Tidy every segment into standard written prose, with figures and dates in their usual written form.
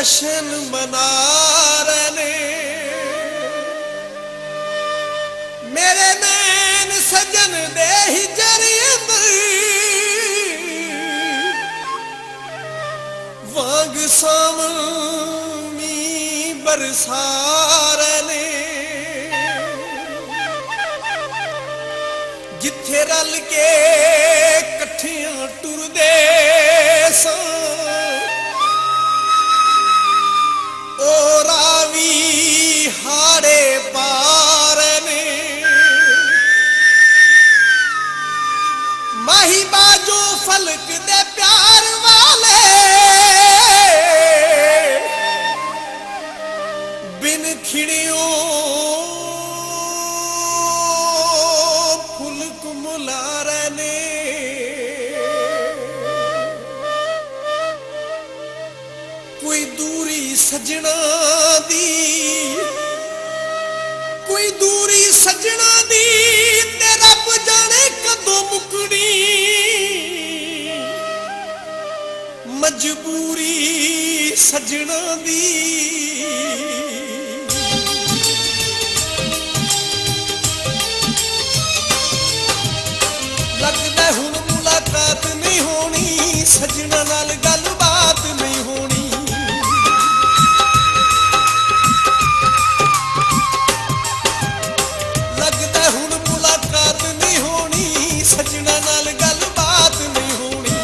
जशन मना रहे ने मेरे नैन सजन दे हिजर अंदर वांग सावनी बरसा रहे ने जिथे रल के कट्ठियां टुरदे सां ओ रावी हाड़े पार ने माही बाजू फलक दे प्यार वाले बिन खिड़ियों फुलक मुला रने कोई दूरी सजना दी कोई दूरी सजना दी ते रब जाने कदों मुकड़ी मजबूरी सजना दी लगदा हुण मुलाकात नहीं होनी सजना नाल गलबात नहीं होनी सजना नाल गलबात नहीं होनी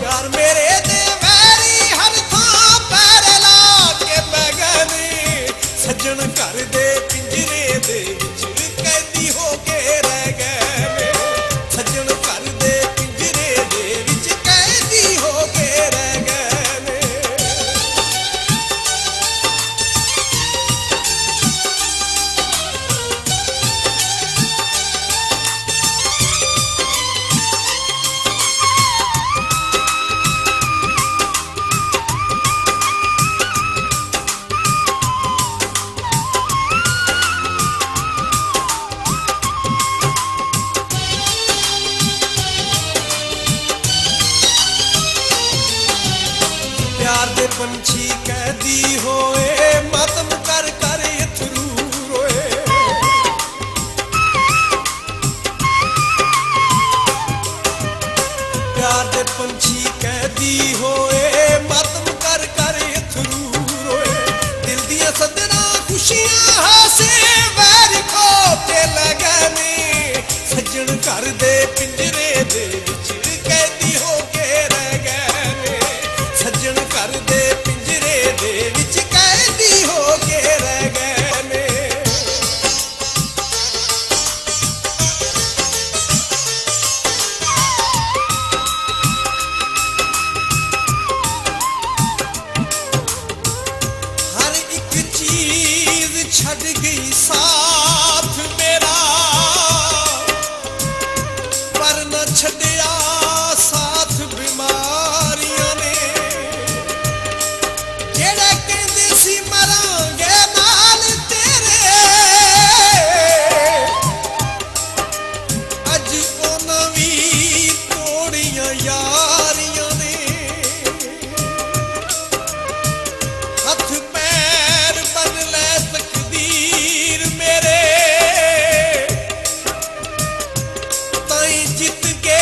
प्यार मेरे दे वैरी हर थां पैर ला के पै गए ने सजन घर दे पिंजरे दे विच कैदी हो के रह गए ने सजन घर दे पिंजरे दे विच कैदी हो के रह गए ने प्यार दे पंछी कैदी होए मातम कर कर अथरू रोए प्यार दे पंछी कैदी होए मातम कर कर अथरू रोए दिल दिया सदना खुशियां हासे वैर खो के लगे ने सजन घर दे पिंजरे दे विच कैदी हो के रह गए ने सजन घर दे पिंजरे दे विच कैदी हो के रह गए ने हर एक चीज छड़ गई साथ मेरा पर न छड़िया साथ बीमारियां ने जेड़ा कहंदे सी मरांगे नाल तेरे अज उन्हां वी तोड़ियां यारियां ने हथ पैर बन ले तकदीर मेरे ताई जित के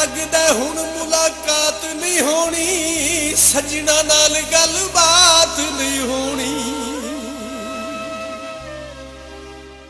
ਲੱਗਦਾ ਹੁਣ ਮੁਲਾਕਾਤ ਨਹੀਂ ਹੋਣੀ ਸੱਜਣਾ ਨਾਲ ਗੱਲਬਾਤ